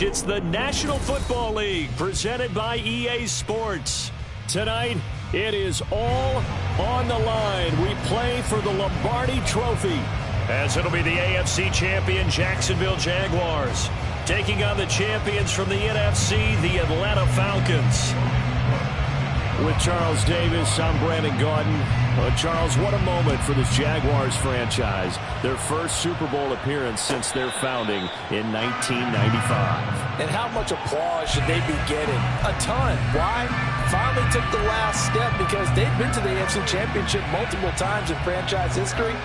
It's the National Football League presented by EA Sports. Tonight, it is all on the line. We play for the Lombardi Trophy, as it'll be the AFC champion Jacksonville Jaguars taking on the champions from the NFC, the Atlanta Falcons. With Charles Davis, I'm Brandon Gaudin. Charles, what a moment for this Jaguars franchise. Their first Super Bowl appearance since their founding in 1995. And how much applause should they be getting? A ton. Why? Finally took the last step because they've been to the AFC Championship multiple times in franchise history.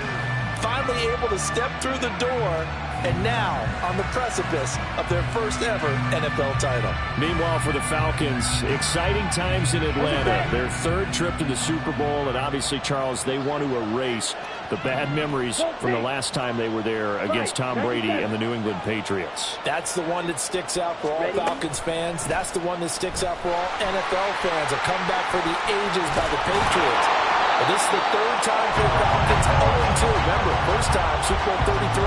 Finally able to step through the door, and now on the precipice of their first ever NFL title. Meanwhile, for the Falcons, exciting times in Atlanta. Their third trip to the Super Bowl, and obviously, Charles, they want to erase the bad memories from the last time they were there against Tom Brady and the New England Patriots. That's the one that sticks out for all Falcons fans. That's the one that sticks out for all NFL fans. A comeback for the ages by the Patriots. But this is the third time for the Falcons 0-2. Remember, first time, Super Bowl 33,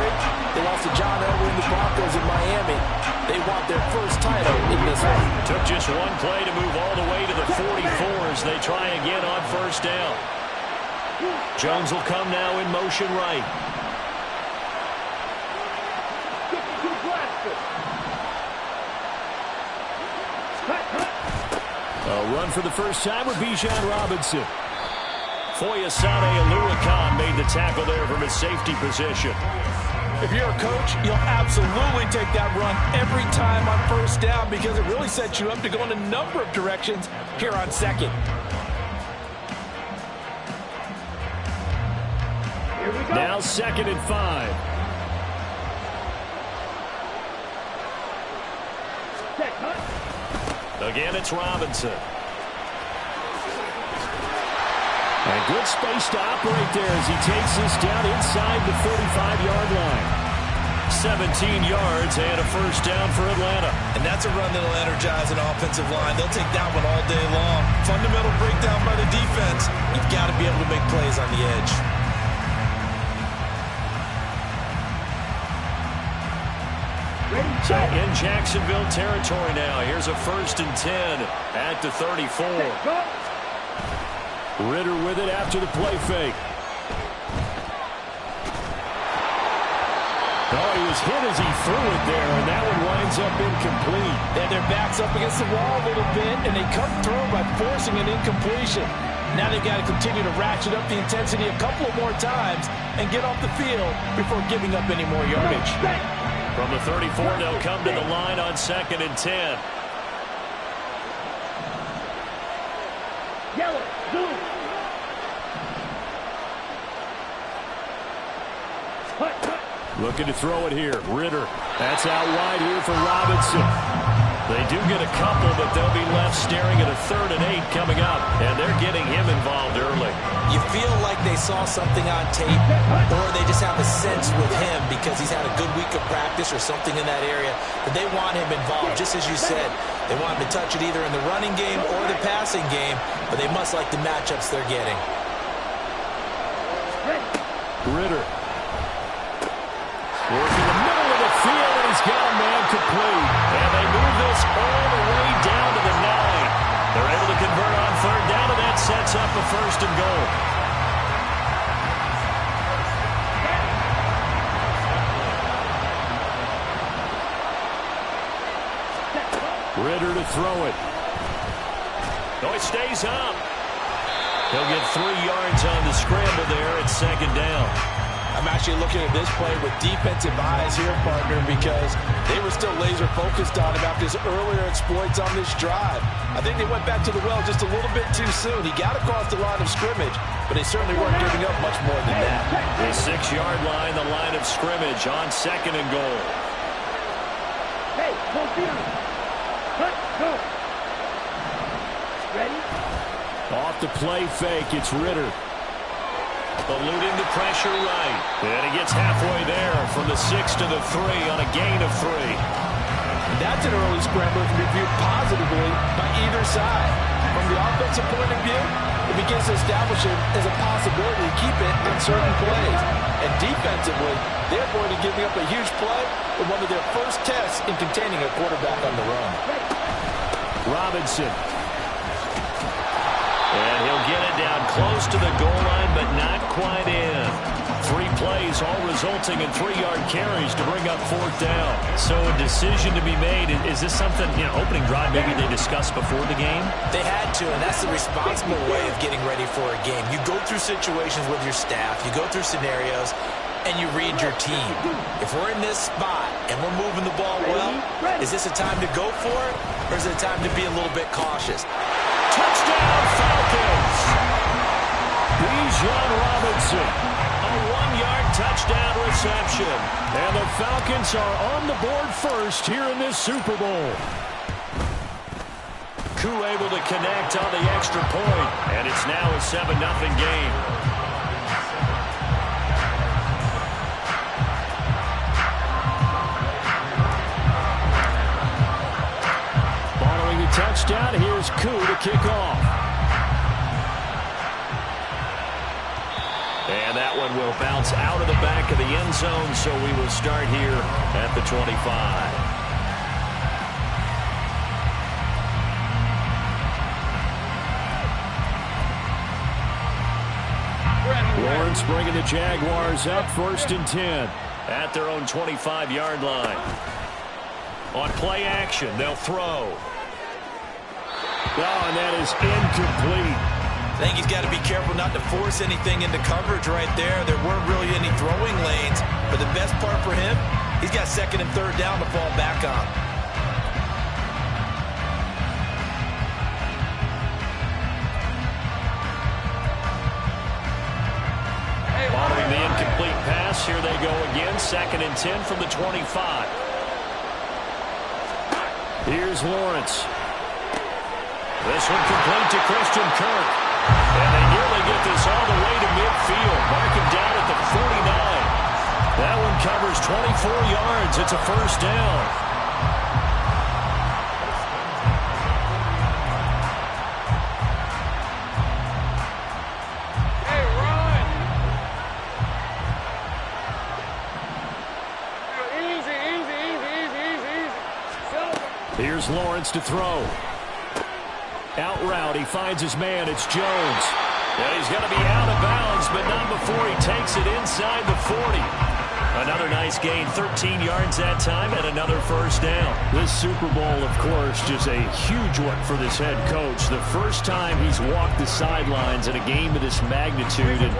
they lost to John Elway and the Broncos in Miami. They want their first title in this one. Took just one play to move all the way to the 44 as they try again on first down. Jones will come now in motion right. A run for the first time with Bijan Robinson. Foyesade Oluwakan made the tackle there from his safety position. If you're a coach, you'll absolutely take that run every time on first down because it really sets you up to go in a number of directions here on second. Now 2nd and 5. Again, it's Robinson. And good space to operate there as he takes this down inside the 45-yard line. 17 yards and a first down for Atlanta. And that's a run that'll energize an offensive line. They'll take that one all day long. Fundamental breakdown by the defense. You've got to be able to make plays on the edge. So in Jacksonville territory now. Here's a 1st and 10 at the 34. Ritter with it after the play fake. Oh, he was hit as he threw it there, and that one winds up incomplete. And their back's up against the wall a little bit, and they come through by forcing an incompletion. Now they've got to continue to ratchet up the intensity a couple of more times and get off the field before giving up any more yardage. From the 34, they'll come to the line on 2nd and 10. Yellow, blue. Looking to throw it here. Ritter. That's out wide here for Robinson. They do get a couple, but they'll be left staring at a 3rd and 8 coming up. And they're getting him involved early. You feel like they saw something on tape, or they just have a sense with him because he's had a good week of practice or something in that area that they want him involved. Just as you said, they want him to touch it either in the running game or the passing game, but they must like the matchups they're getting. Ritter. Working the middle of the field, and he's got a man complete. And they move this all the way down to the 9. They're able to convert on 3rd down, and that sets up a 1st and goal. Ritter to throw it. Oh, it stays up. He'll get 3 yards on the scramble there at 2nd down. I'm actually looking at this play with defensive eyes here, partner, because they were still laser focused on him after his earlier exploits on this drive. I think they went back to the well just a little bit too soon. He got across the line of scrimmage, but they certainly weren't giving up much more than that. The 6-yard line, the line of scrimmage on 2nd and goal. Hey, go field. Cut, go. Ready? Off the play fake, it's Ritter. Eluding the pressure right. And he gets halfway there from the 6 to the 3 on a gain of 3. That's an early scrambler that can be viewed positively by either side. From the offensive point of view, it begins to establish it as a possibility to keep it on certain plays. And defensively, they're going to give up a huge play in one of their first tests in containing a quarterback on the run. Robinson. And he'll get it down close to the goal line, but not quite in. 3 plays, all resulting in 3-yard carries to bring up 4th down. So a decision to be made. Is this something, opening drive maybe they discussed before the game? They had to, and that's the responsible way of getting ready for a game. You go through situations with your staff, you go through scenarios, and you read your team. If we're in this spot and we're moving the ball well, is this a time to go for it, or is it a time to be a little bit cautious? Touchdown, Falcons! Bijan Robinson, a 1-yard touchdown reception. And the Falcons are on the board first here in this Super Bowl. Koo able to connect on the extra point, and it's now a 7-0 game. Following the touchdown, here's Koo to kick off. And that one will bounce out of the back of the end zone, so we will start here at the 25. Lawrence bringing the Jaguars up 1st and 10 at their own 25-yard line. On play action, they'll throw. Oh, and that is incomplete. I think he's got to be careful not to force anything into coverage right there. There weren't really any throwing lanes. But the best part for him, he's got 2nd and 3rd down to fall back on. Following the incomplete pass, here they go again. 2nd and 10 from the 25. Here's Lawrence. This one complete to Christian Kirk. And they nearly get this all the way to midfield. Mark him down at the 49. That one covers 24 yards. It's a 1st down. Hey, run! Easy, easy, easy, easy, easy, easy. Here's Lawrence to throw. Out route, he finds his man. It's Jones. And he's going to be out of bounds, but not before he takes it inside the 40. Another nice gain, 13 yards that time, and another 1st down. This Super Bowl, of course, just a huge one for this head coach. The first time he's walked the sidelines in a game of this magnitude. And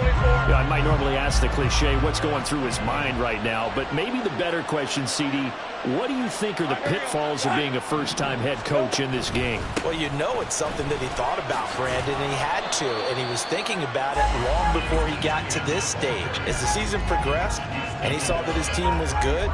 I might normally ask the cliche, what's going through his mind right now? But maybe the better question, CD, what do you think are the pitfalls of being a first-time head coach in this game? Well, it's something that he thought about, Brandon, and he had to, and he was thinking about it long before he got to this stage. As the season progressed, and he saw that his team was good,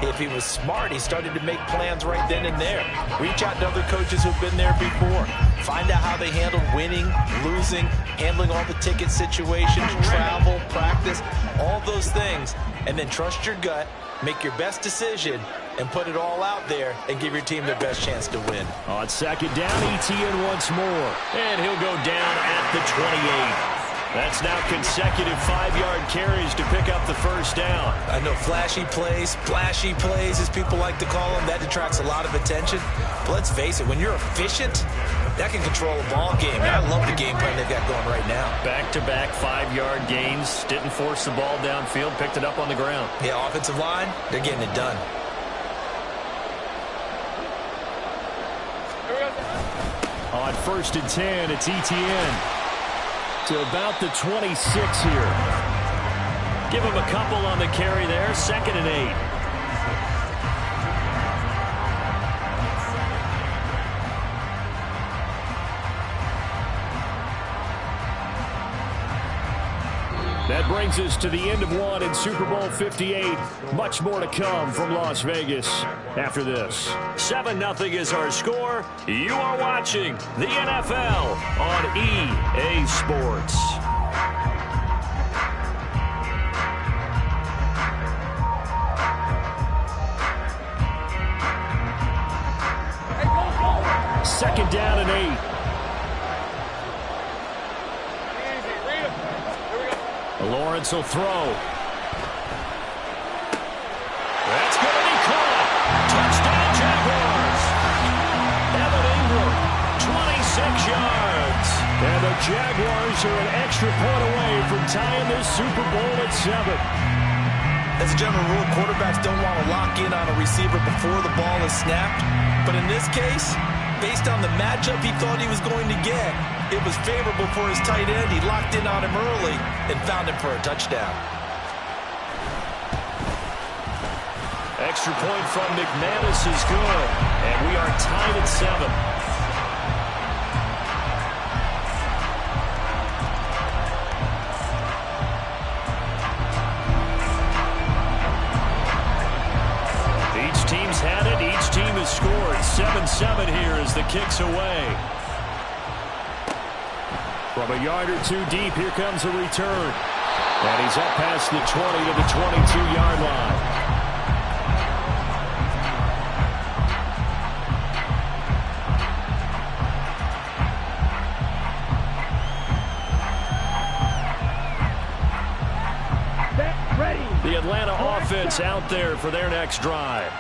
if he was smart, he started to make plans right then and there. Reach out to other coaches who've been there before. Find out how they handled winning, losing, handling all the ticket situations, travel, practice, all those things, and then trust your gut, make your best decision, and put it all out there and give your team their best chance to win. On 2nd down, Etienne once more. And he'll go down at the 28. That's now consecutive 5-yard carries to pick up the 1st down. I know flashy plays, splashy plays, as people like to call them, that detracts a lot of attention. But let's face it, when you're efficient, that can control a ball game. And I love the game plan they've got going right now. Back-to-back 5-yard gains. Didn't force the ball downfield, picked it up on the ground. Yeah, offensive line, they're getting it done. On 1st and 10, it's Etienne to about the 26 here. Give him a couple on the carry there. 2nd and 8. That brings us to the end of one in Super Bowl 58. Much more to come from Las Vegas after this. 7-0 is our score. You are watching the NFL on EA Sports. second down and 8. Easy. Read him. Here we go. Lawrence will throw. That's going to be caught. Touchdown, Jaguars. Evan Ingram, 26 yards. And the Jaguars are an extra point away from tying this Super Bowl at 7. As a general rule, quarterbacks don't want to lock in on a receiver before the ball is snapped. But in this case, based on the matchup he thought he was going to get, it was favorable for his tight end. He locked in on him early and found him for a touchdown. Extra point from McManus is good. And we are tied at 7. Had it. Each team has scored. 7-7 here as the kick's away. From a yard or two deep, here comes a return. And he's up past the 20 to the 22-yard line. The Atlanta offense out there for their next drive.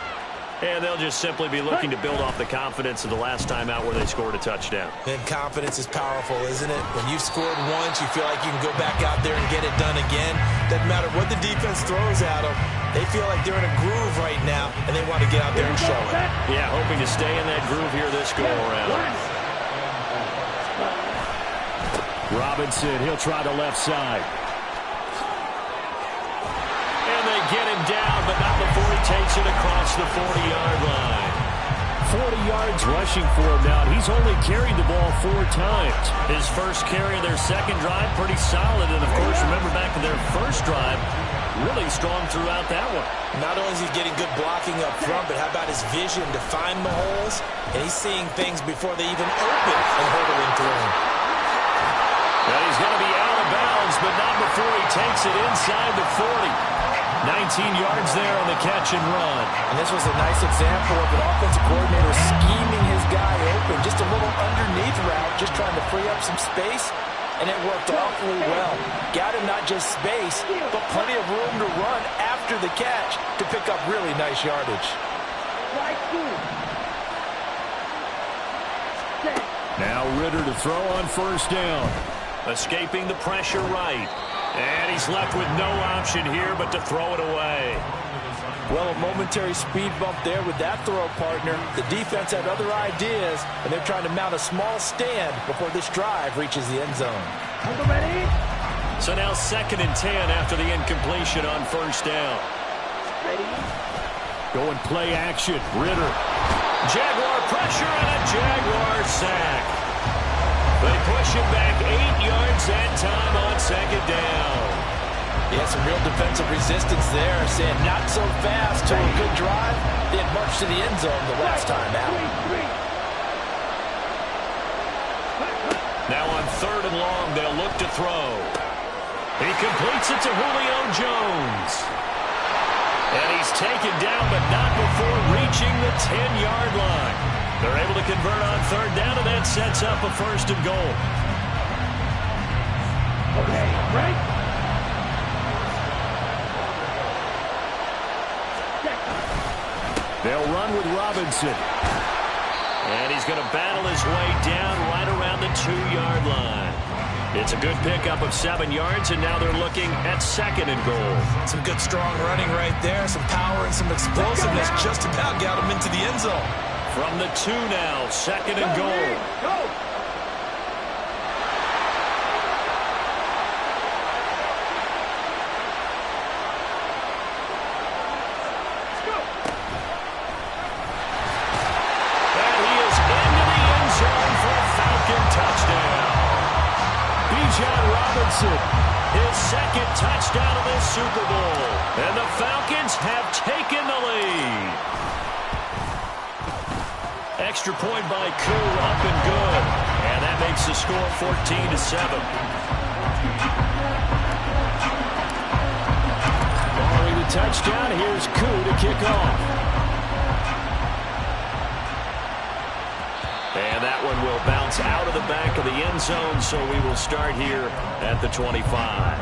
And they'll just simply be looking to build off the confidence of the last time out where they scored a touchdown. And confidence is powerful, isn't it? When you've scored once, you feel like you can go back out there and get it done again. Doesn't matter what the defense throws at them. They feel like they're in a groove right now, and they want to get out there and show it. Yeah, hoping to stay in that groove here this go-around. Robinson, he'll try the left side. And they get him down, but not before he takes it across the 40-yard line. 40 yards rushing for him now. He's only carried the ball 4 times. His first carry of their second drive, pretty solid. And, of course, remember back to their first drive, really strong throughout that one. Not only is he getting good blocking up front, but how about his vision to find the holes? And he's seeing things before they even open and hurdling through them. And he's going to be out of bounds, but not before he takes it inside the 40. 19 yards there on the catch and run. And this was a nice example of an offensive coordinator scheming his guy open. Just a little underneath route, just trying to free up some space. And it worked awfully well. Got him not just space, but plenty of room to run after the catch to pick up really nice yardage. Now Ritter to throw on first down. Escaping the pressure right. And he's left with no option here but to throw it away. Well, a momentary speed bump there with that throw partner. The defense had other ideas, and they're trying to mount a small stand before this drive reaches the end zone. So now 2nd and 10 after the incompletion on first down. Going play action. Ritter. Jaguar pressure and a Jaguar sack. They push it back 8 yards that time on 2nd down. Yeah, some real defensive resistance there, saying not so fast to a good drive. They had marched to the end zone the last time out. Now on 3rd and long, they'll look to throw. He completes it to Julio Jones. And he's taken down, but not before reaching the 10-yard line. They're able to convert on 3rd down, and that sets up a 1st and goal. Okay, right? They'll run with Robinson. And he's going to battle his way down right around the 2-yard line. It's a good pickup of 7 yards, and now they're looking at 2nd and goal. Some good strong running right there, some power and some explosiveness just about got him into the end zone. From the 2 now, 2nd and goal. Go! And he is into the end zone for a Falcon touchdown. Bijan Robinson, his 2nd touchdown of this Super Bowl. And the Falcons have taken the lead. Extra point by Koo, up and good. And that makes the score 14-7. Following the touchdown, here's Koo to kick off. And that one will bounce out of the back of the end zone, so we will start here at the 25.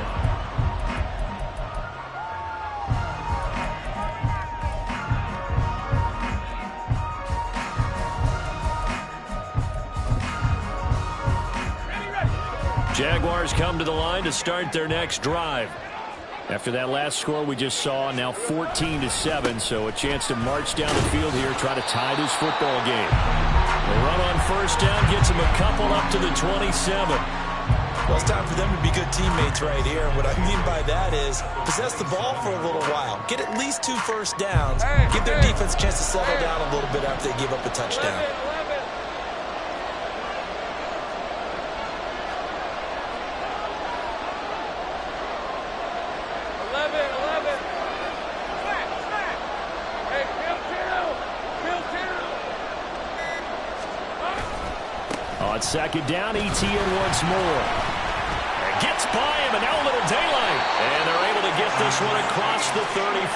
Jaguars come to the line to start their next drive. After that last score we just saw, now 14-7, so a chance to march down the field here, try to tie this football game. The run on first down gets them a couple up to the 27. Well, it's time for them to be good teammates right here. What I mean by that is possess the ball for a little while. Get at least 2 first downs. Give their defense a chance to settle down a little bit after they give up a touchdown. On second down, ETN once more. Gets by him, and now a little daylight. And they're able to get this one across the 35.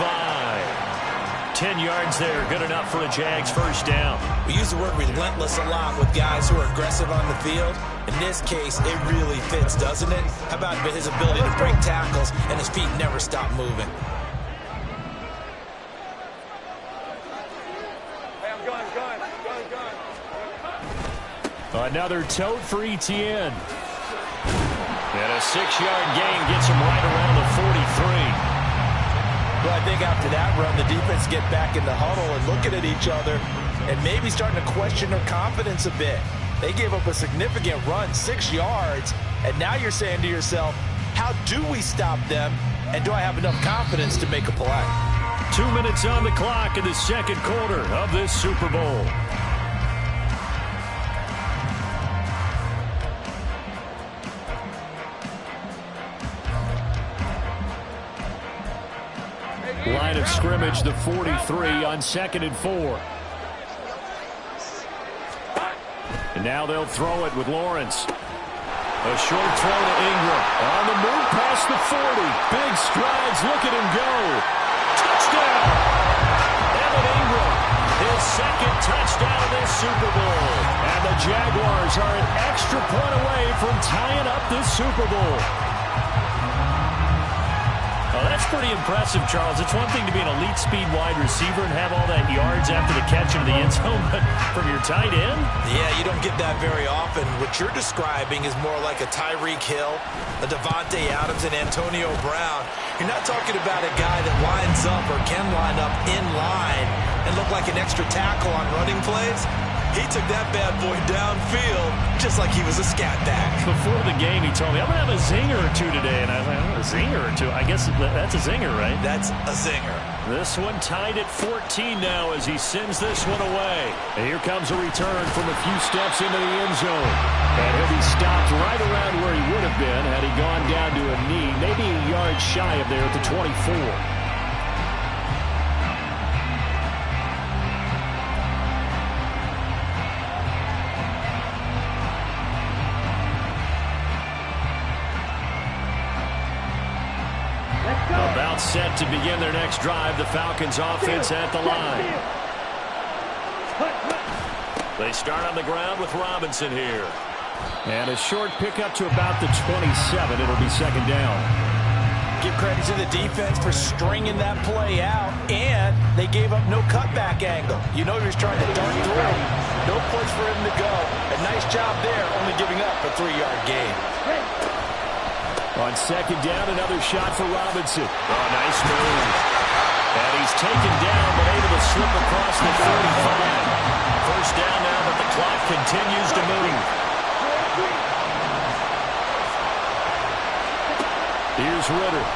10 yards there, good enough for a Jags first down. We use the word relentless a lot with guys who are aggressive on the field. In this case, it really fits, doesn't it? How about his ability to break tackles and his feet never stop moving? Another tote for ETN. And a 6-yard gain gets him right around the 43. Well, I think after that run, the defense get back in the huddle and looking at each other and maybe starting to question their confidence a bit. They gave up a significant run, 6 yards, and now you're saying to yourself, how do we stop them, and do I have enough confidence to make a play? 2 minutes on the clock in the second quarter of this Super Bowl. Line of scrimmage, the 43 on 2nd and 4. And now they'll throw it with Lawrence. A short throw to Ingram. On the move past the 40. Big strides. Look at him go. Touchdown. Evan Ingram. His second touchdown of this Super Bowl. And the Jaguars are an extra point away from tying up this Super Bowl. Oh, that's pretty impressive, Charles. It's one thing to be an elite speed wide receiver and have all that yards after the catch into the end zone, but from your tight end? Yeah, you don't get that very often. What you're describing is more like a Tyreek Hill, a Devontae Adams, and Antonio Brown. You're not talking about a guy that lines up or can line up in line and look like an extra tackle on running plays. He took that bad boy downfield just like he was a scat back. Before the game, he told me, I'm going to have a zinger or two today. And I was like, oh, a zinger or two? I guess that's a zinger, right? That's a zinger. This one tied at 14 now as he sends this one away. And here comes a return from a few steps into the end zone. And he'll be stopped right around where he would have been had he gone down to a knee, maybe a yard shy of there at the 24. About set to begin their next drive. The Falcons offense at the line. They start on the ground with Robinson here. And a short pickup to about the 27. It'll be second down. Give credit to the defense for stringing that play out, and they gave up no cutback angle. You know he was trying to dart through. No place for him to go. A nice job there, only giving up a 3-yard gain. On second down, another shot for Robinson. Oh, nice move. And he's taken down, but able to slip across the 35. First down now, but the clock continues to move. Here's Ritter.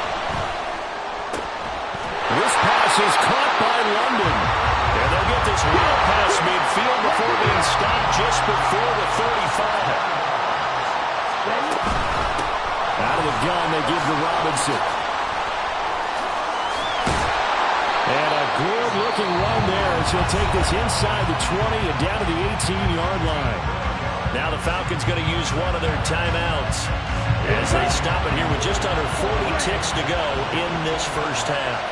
This pass is caught by London. And they'll get this wheel pass midfield before being stopped just before the 35. Out of the gun, they give to Robinson. And a good-looking run there as he'll take this inside the 20 and down to the 18-yard line. Now the Falcons going to use one of their timeouts as they stop it here with just under 40 ticks to go in this first half.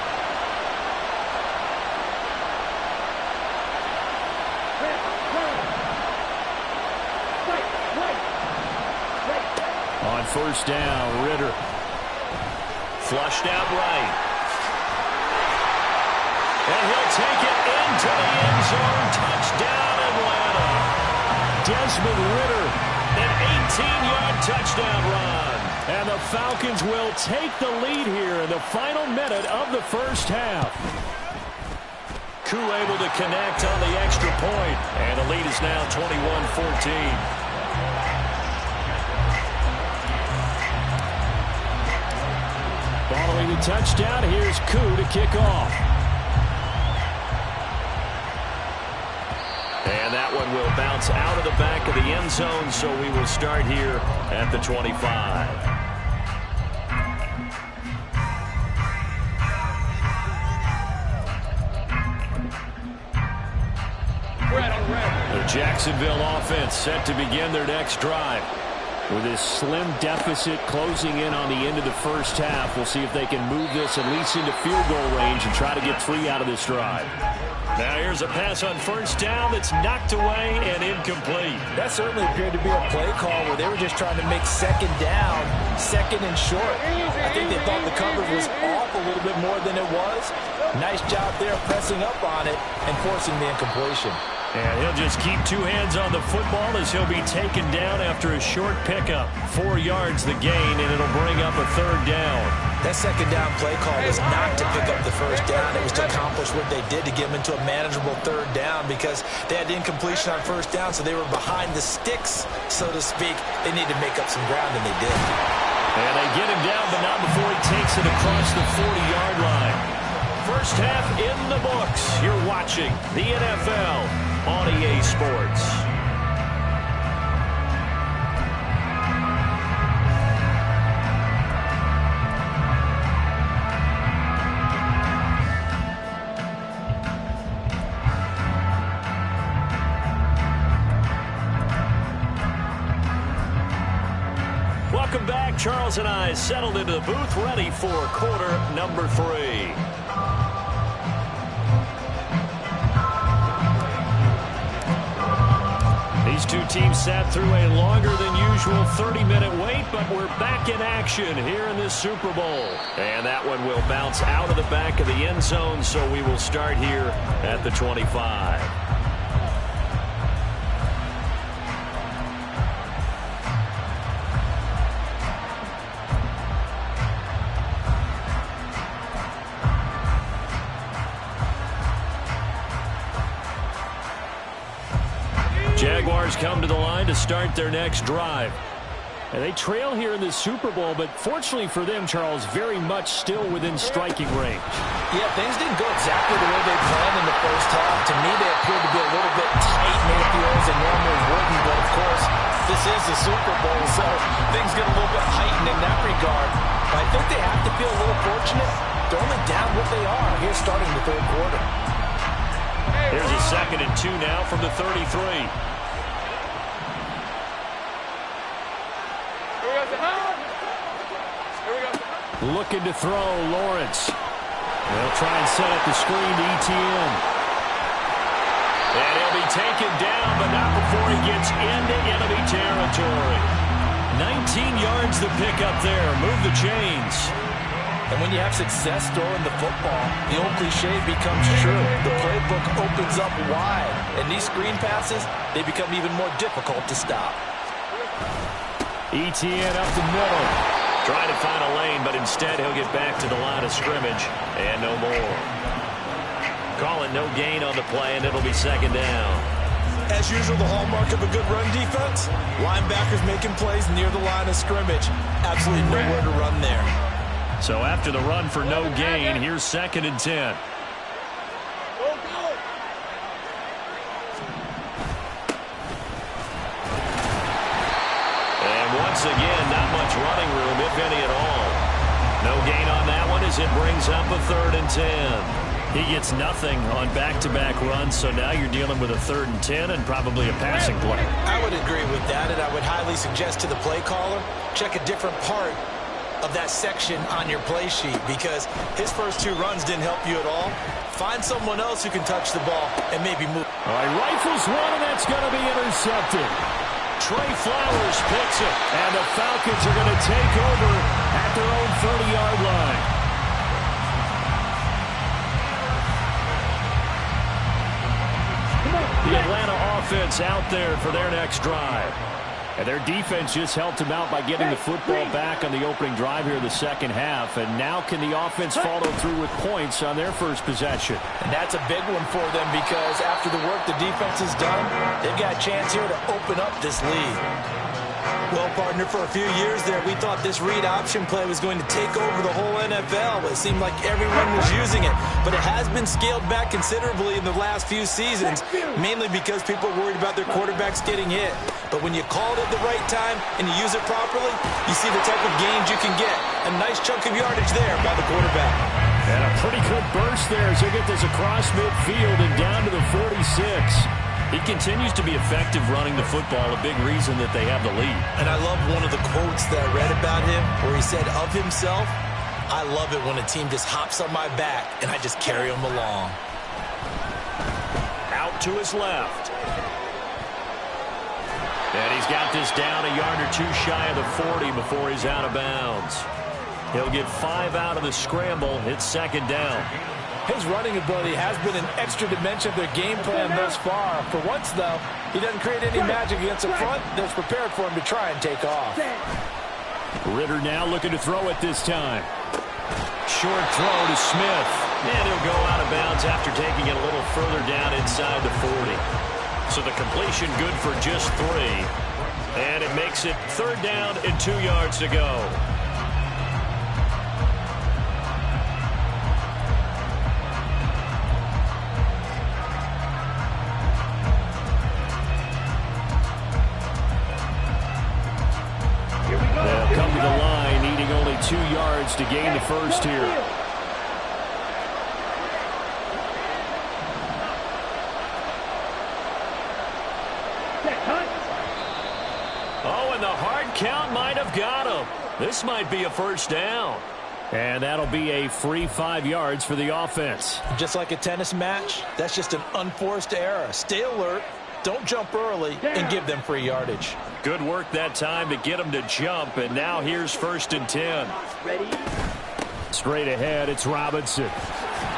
first down. Ritter. Flushed out right. And he'll take it into the end zone. Touchdown, Atlanta. Desmond Ritter, an 18-yard touchdown run. And the Falcons will take the lead here in the final minute of the first half. Koo able to connect on the extra point. And the lead is now 21-14. Following the touchdown, here's Koo to kick off. And that one will bounce out of the back of the end zone, so we will start here at the 25. The Jacksonville offense set to begin their next drive. With this slim deficit closing in on the end of the first half, we'll see if they can move this at least into field goal range and try to get 3 out of this drive. Now here's a pass on first down that's knocked away and incomplete. That certainly appeared to be a play call where they were just trying to make second down, second and short. I think they thought the coverage was off a little bit more than it was. Nice job there pressing up on it and forcing the incompletion. And he'll just keep 2 hands on the football as he'll be taken down after a short pickup. 4 yards the gain, and it'll bring up a third down. That second down play call was not to pick up the first down. It was to accomplish what they did to get them into a manageable third down because they had incompletion on first down, so they were behind the sticks, so to speak. They needed to make up some ground, and they did. And they get him down, but not before he takes it across the 40-yard line. First half in the books. You're watching the NFL on EA Sports. Welcome back. Charles and I settled into the booth, ready for quarter number 3. These two teams sat through a longer than usual 30-minute wait, but we're back in action here in this Super Bowl. And that one will bounce out of the back of the end zone, so we will start here at the 25. Jaguars come to the line to start their next drive. And they trail here in the Super Bowl, but fortunately for them, Charles, very much still within striking range. Yeah, things didn't go exactly the way they planned in the first half. To me, they appeared to be a little bit tight, Mayfield, as they normally wouldn't. But, of course, this is the Super Bowl, so things get a little bit heightened in that regard. But I think they have to feel a little fortunate. They're only down what they are here starting the third quarter. Here's a 2nd and 2 now from the 33. Looking to throw, Lawrence. They'll try and set up the screen to ETN. And he'll be taken down, but not before he gets into enemy territory. 19 yards to pick up there. Move the chains. And when you have success throwing the football, the old cliche becomes true. The playbook opens up wide. And these screen passes, they become even more difficult to stop. ETN up the middle. Trying to find a lane, but instead he'll get back to the line of scrimmage. And no more. Calling no gain on the play, and it'll be 2nd down. As usual, the hallmark of a good run defense, linebackers making plays near the line of scrimmage. Absolutely nowhere to run there. So after the run for no gain, here's 2nd and 10. Once again, not much running room, if any at all. No gain on that one as it brings up a 3rd and 10. He gets nothing on back-to-back runs, so now you're dealing with a 3rd and 10 and probably a passing play. I would agree with that, and I would highly suggest to the play caller, check a different part of that section on your play sheet because his first 2 runs didn't help you at all. Find someone else who can touch the ball and maybe move. All right, rifles one, and that's going to be intercepted. Trey Flowers picks it. And the Falcons are going to take over at their own 30-yard line. The Atlanta offense out there for their next drive. And their defense just helped them out by getting the football back on the opening drive here in the second half. And now can the offense follow through with points on their first possession? And that's a big one for them because after the work the defense has done, they've got a chance here to open up this lead. Well, partner, for a few years there, we thought this read option play was going to take over the whole NFL. It seemed like everyone was using it, but it has been scaled back considerably in the last few seasons, mainly because people are worried about their quarterbacks getting hit. But when you call it at the right time and you use it properly, you see the type of gains you can get. A nice chunk of yardage there by the quarterback. And a pretty good burst there as they get this across midfield and down to the 46. He continues to be effective running the football, a big reason that they have the lead. And I love one of the quotes that I read about him where he said of himself, "I love it when a team just hops on my back and I just carry them along." Out to his left. And he's got this down a yard or two shy of the 40 before he's out of bounds. He'll get 5 out of the scramble. It's second down. His running ability has been an extra dimension of their game plan thus far. For once, though, he doesn't create any magic against the front that's prepared for him to try and take off. Ritter now looking to throw it this time. Short throw to Smith. And he'll go out of bounds after taking it a little further down inside the 40. So the completion good for just 3. And it makes it third down and 2 yards to go. They'll come to the line, needing only 2 yards to gain the first here. Oh, and the hard count might have got him. This might be a first down. And that'll be a free 5 yards for the offense. Just like a tennis match, that's just an unforced error. Stay alert, don't jump early, and give them free yardage. Good work that time to get him to jump, and now here's 1st and 10. Ready? Straight ahead, it's Robinson.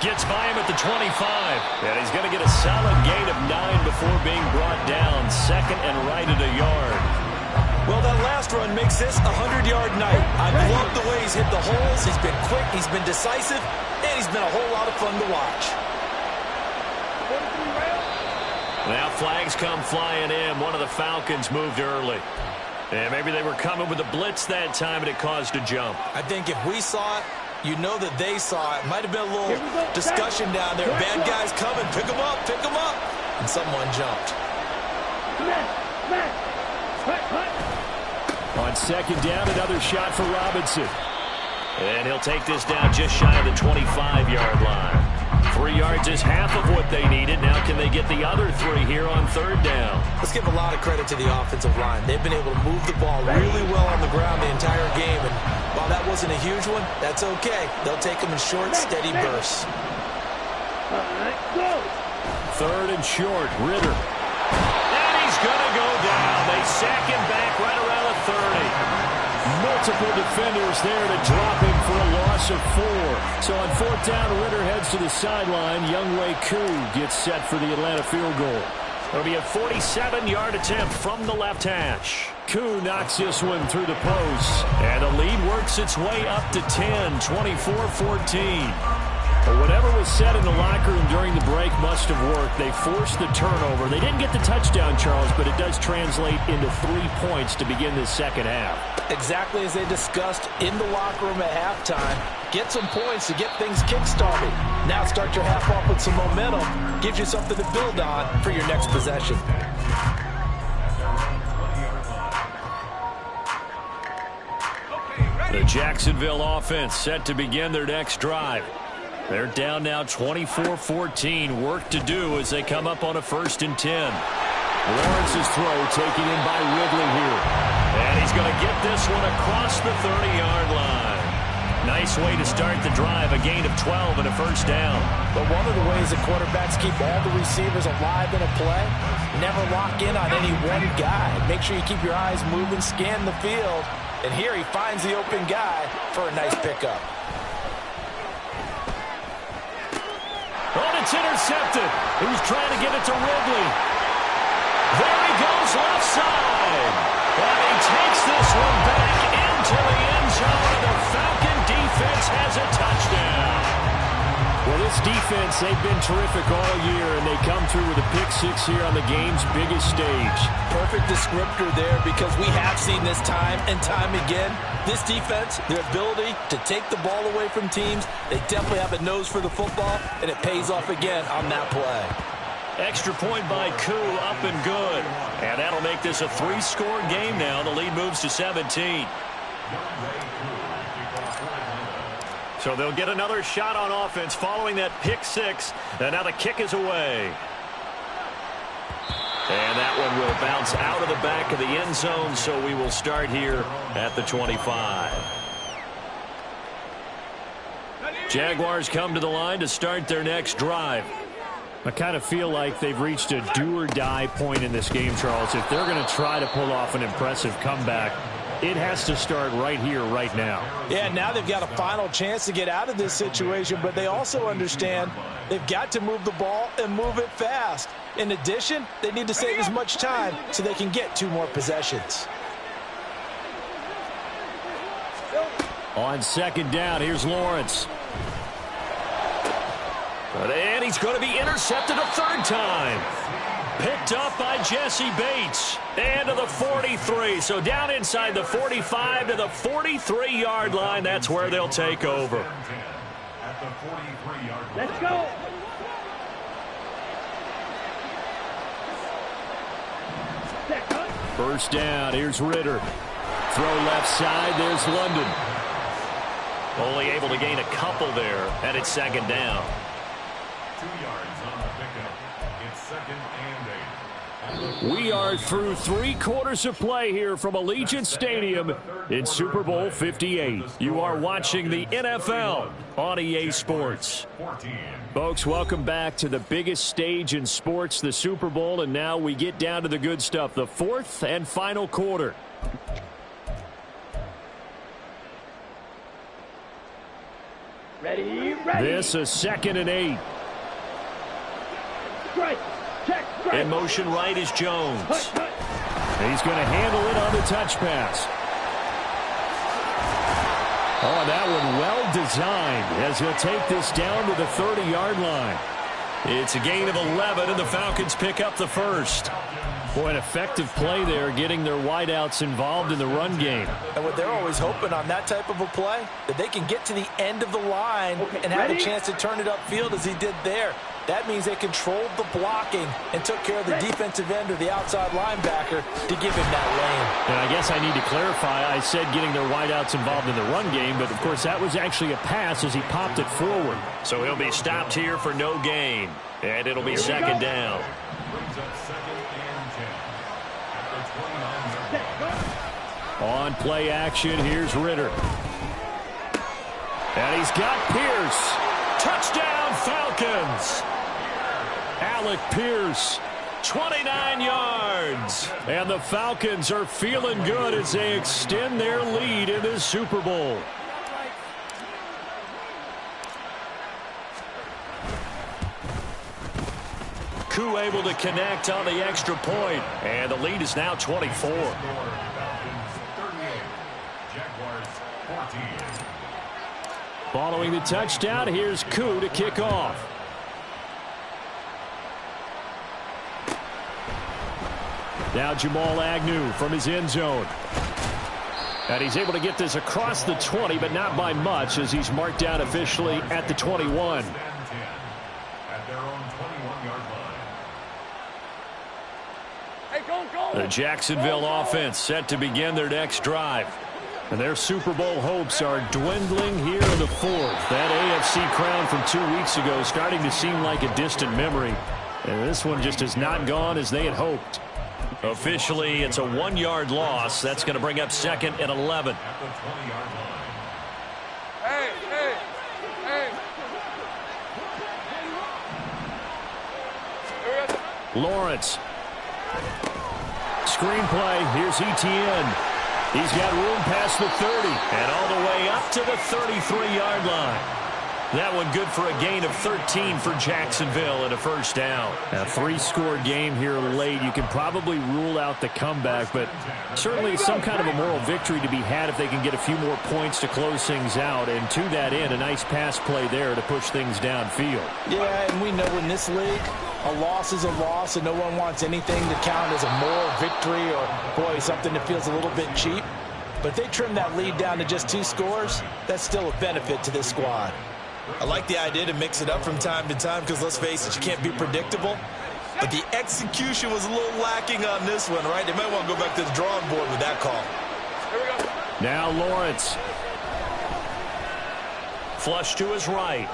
Gets by him at the 25, and he's going to get a solid gain of 9 before being brought down. Second and right at a yard. Well, that last run makes this a 100-yard night. I love the way he's hit the holes. He's been quick, he's been decisive, and he's been a whole lot of fun to watch. Now flags come flying in. One of the Falcons moved early. And maybe they were coming with a blitz that time, and it caused a jump. I think if we saw it, you know that they saw it. Might have been a little discussion down there. Bad guys coming. Pick them up. Pick them up. And someone jumped. On second down, another shot for Robinson. And he'll take this down just shy of the 25-yard line. 3 yards is half of what they needed. Now can they get the other 3 here on third down? Let's give a lot of credit to the offensive line. They've been able to move the ball really well on the ground the entire game. And while that wasn't a huge one, that's okay. They'll take them in short, steady bursts. Third and short, Ritter. And he's going to go down. They sack him back right around the 30. Multiple defenders there to drop him for a loss of 4. So on fourth down, Ritter heads to the sideline. Younghoe Koo gets set for the Atlanta field goal. It'll be a 47-yard attempt from the left hash. Koo knocks this one through the post. And the lead works its way up to 10, 24-14. But whatever was said in the locker room during the break must have worked. They forced the turnover. They didn't get the touchdown, Charles, but it does translate into 3 points to begin this second half. Exactly as they discussed in the locker room at halftime. Get some points to get things kick-started. Now start your half off with some momentum. Gives you something to build on for your next possession. The Jacksonville offense set to begin their next drive. They're down now 24-14. Work to do as they come up on a 1st and 10. Lawrence's throw taken in by Ridley here. And he's going to get this one across the 30-yard line. Nice way to start the drive, a gain of 12 and a first down. But one of the ways that quarterbacks keep all the receivers alive in a play, never lock in on any one guy. Make sure you keep your eyes moving, scan the field. And here he finds the open guy for a nice pickup. Oh, it's intercepted. He was trying to get it to Ridley. There he goes, left side. And he takes this one back into the end zone. The Falcon defense has a touchdown. Well, this defense, they've been terrific all year, and they come through with a pick-6 here on the game's biggest stage. Perfect descriptor there, because we have seen this time and time again. This defense, their ability to take the ball away from teams, they definitely have a nose for the football, and it pays off again on that play. Extra point by Koo, up and good. And that'll make this a 3-score game now. The lead moves to 17. So they'll get another shot on offense following that pick-6. And now the kick is away. And that one will bounce out of the back of the end zone, so we will start here at the 25. Jaguars come to the line to start their next drive. I kind of feel like they've reached a do-or-die point in this game, Charles. If they're going to try to pull off an impressive comeback, it has to start right here, right now. Yeah, now they've got a final chance to get out of this situation, but they also understand they've got to move the ball and move it fast. In addition, they need to save as much time so they can get 2 more possessions. On second down, here's Lawrence. And he's going to be intercepted a third time. Picked up by Jesse Bates. And to the 43. So down inside the 45 to the 43-yard line. That's where they'll take over. Let's go. First down, here's Ritter. Throw left side, there's London. Only able to gain a couple there, and it's second down. 2 yards on the pickup. It's second and 8. We are through 3 quarters of play here from Allegiant Stadium in Super Bowl 58. You are watching the NFL on EA Sports. Folks, welcome back to the biggest stage in sports, the Super Bowl, and now we get down to the good stuff, the 4th and final quarter. Ready. This is 2nd and 8. Strike. Check. Strike. In motion right is Jones. He's going to handle it on the touch pass. Oh, that one well designed as he'll take this down to the 30-yard line. It's a gain of 11, and the Falcons pick up the first. Boy, an effective play there, getting their wideouts involved in the run game. And what they're always hoping on that type of a play, that they can get to the end of the line and have a chance to turn it upfield as he did there. That means they controlled the blocking and took care of the defensive end or the outside linebacker to give him that lane. And I guess I need to clarify, I said getting their wideouts involved in the run game, but of course that was actually a pass as he popped it forward. So he'll be stopped here for no gain, and it'll be second down. Brings up second and 10 at the 29-yard line. On play action, here's Ritter. And he's got Pierce. Touchdown, Falcons! Alec Pierce, 29 yards. And the Falcons are feeling good as they extend their lead in this Super Bowl. Koo able to connect on the extra point. And the lead is now 24. Falcons 38, Jaguars 14. Following the touchdown, here's Koo to kick off. Now Jamal Agnew from his end zone. And he's able to get this across the 20, but not by much as he's marked down officially at the 21. At their own 21-yard line. Hey, go. The Jacksonville offense set to begin their next drive. And their Super Bowl hopes are dwindling here in the 4th. That AFC crown from 2 weeks ago starting to seem like a distant memory. And this one just has not gone as they had hoped. Officially, it's a 1-yard loss. That's going to bring up second and 11. At the 20-yard line. Hey, Lawrence. Screenplay. Here's Etienne. He's got room past the 30 and all the way up to the 33-yard line. That one good for a gain of 13 for Jacksonville and a first down. A 3-score game here late. You can probably rule out the comeback, but certainly some kind of a moral victory to be had if they can get a few more points to close things out. And to that end, a nice pass play there to push things downfield. Yeah, and we know in this league, a loss is a loss, and no one wants anything to count as a moral victory or, boy, something that feels a little bit cheap. But if they trim that lead down to just 2 scores, that's still a benefit to this squad. I like the idea to mix it up from time to time because, let's face it, you can't be predictable. But the execution was a little lacking on this one, right? They might want to go back to the drawing board with that call. Here we go. Now Lawrence. Flush to his right.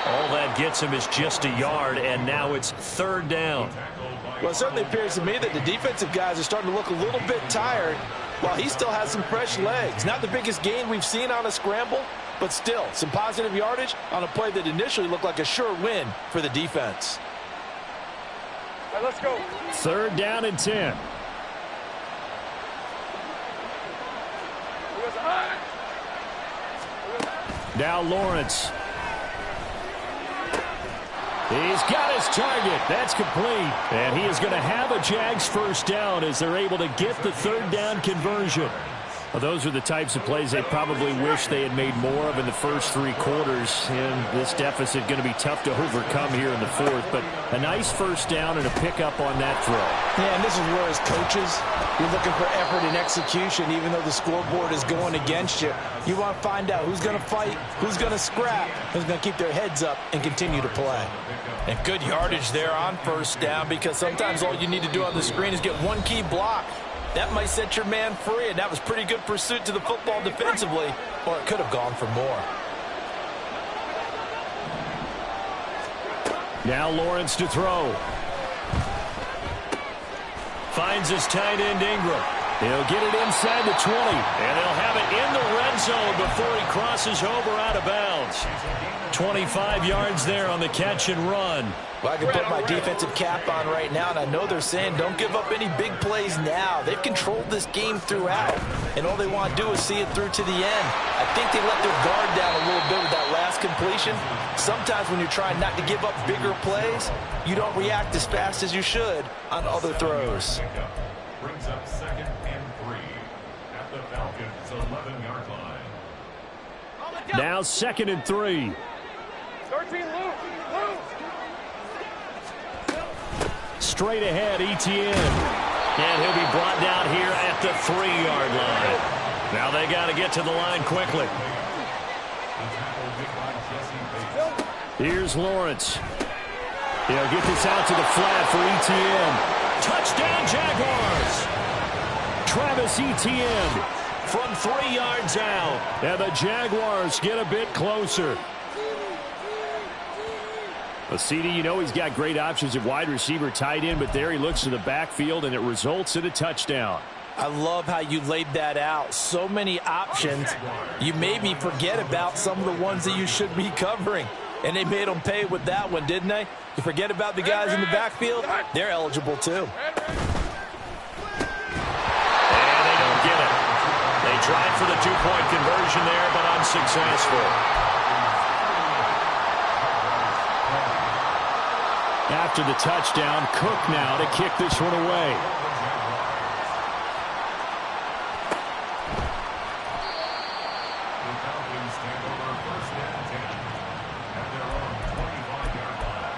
All that gets him is just a yard, and now it's 3rd down. Well, it certainly appears to me that the defensive guys are starting to look a little bit tired while he still has some fresh legs. Not the biggest gain we've seen on a scramble, but still some positive yardage on a play that initially looked like a sure win for the defense. All right, let's go. 3rd down and 10. Now Lawrence. He's got his target. That's complete. And he is going to have a Jags first down as they're able to get the 3rd down conversion. Well, those are the types of plays they probably wish they had made more of in the first 3 quarters. And this deficit going to be tough to overcome here in the 4th. But a nice first down and a pickup on that throw. Yeah, and this is where as coaches, you're looking for effort and execution even though the scoreboard is going against you. You want to find out who's going to fight, who's going to scrap, who's going to keep their heads up and continue to play. And good yardage there on first down because sometimes all you need to do on the screen is get one key block. That might set your man free, and that was pretty good pursuit to the football defensively, or it could have gone for more. Now Lawrence to throw. Finds his tight end Ingram. He'll get it inside the 20, and they'll have it in the red zone before he crosses over out of bounds. 25 yards there on the catch and run. Well, I can put my defensive cap on right now, and I know they're saying don't give up any big plays now. They've controlled this game throughout, and all they want to do is see it through to the end. I think they let their guard down a little bit with that last completion. Sometimes when you're trying not to give up bigger plays, you don't react as fast as you should on other throws. Brings up 2nd and 3 at the Falcons' 11-yard line. Now 2nd and 3. 13, Lou. Straight ahead, Etienne. And he'll be brought down here at the 3-yard line. Now they got to get to the line quickly. Here's Lawrence. He'll get this out to the flat for Etienne. Touchdown, Jaguars! Travis Etienne from 3 yards out. And the Jaguars get a bit closer. Well, CD, you know he's got great options at wide receiver, tight end, but there he looks to the backfield, and it results in a touchdown. I love how you laid that out. So many options. You maybe forget about some of the ones that you should be covering. And they made them pay with that one, didn't they? You forget about the guys in the backfield, they're eligible too. And they don't get it. They tried for the 2-point conversion there, but unsuccessful. After the touchdown, Cook now to kick this one away. The Falcons take over 1st and 10 at their own 25-yard line.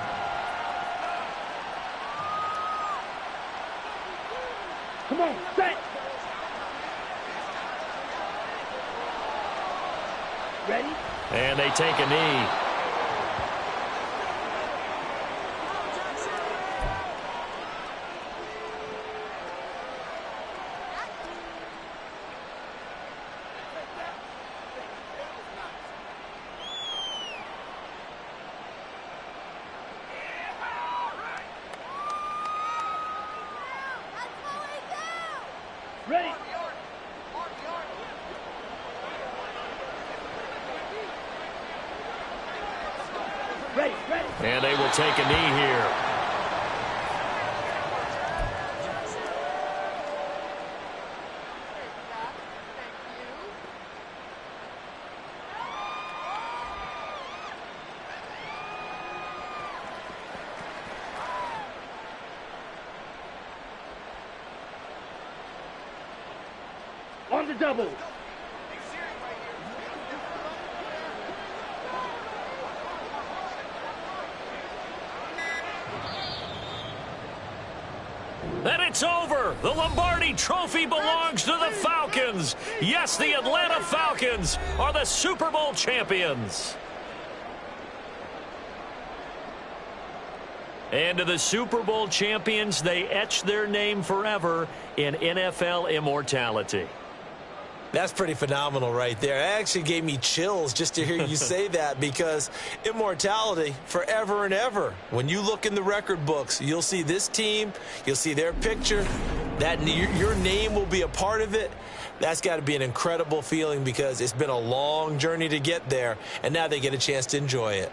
Come on, set. Ready? And they take a knee. Ready? Ready, ready. And they will take a knee here. on the double. And it's over. The Lombardi Trophy belongs to the Falcons. Yes, the Atlanta Falcons are the Super Bowl champions. And to the Super Bowl champions, they etch their name forever in NFL immortality. That's pretty phenomenal right there. It actually gave me chills just to hear you say that, because immortality forever and ever. When you look in the record books, you'll see this team, you'll see their picture, that your name will be a part of it. That's got to be an incredible feeling, because it's been a long journey to get there, and now they get a chance to enjoy it.